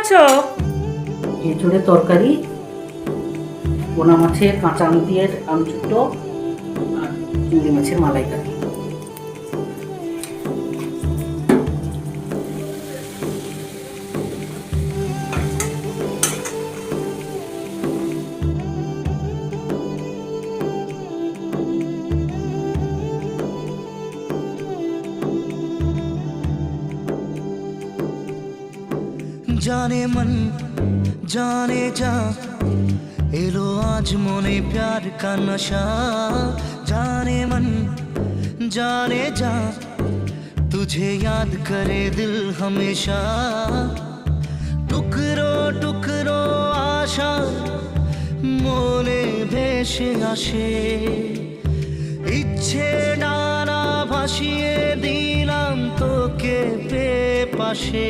করছো? এঁচোড়ের তরকারি, পোনা মাছের কাঁচা আম দিয়ে আমচুটো আর চিংড়ি মাছের মালাইকারি। जाने मन जाने जा एलो आज मोने प्यार का नशा। जाने मन जाने जा तुझे याद करे दिल हमेशा। टुकरो टुकरो आशा मोने भेसे आशे इच्छे नाना भासिए दिलाम तोके पे पाशे।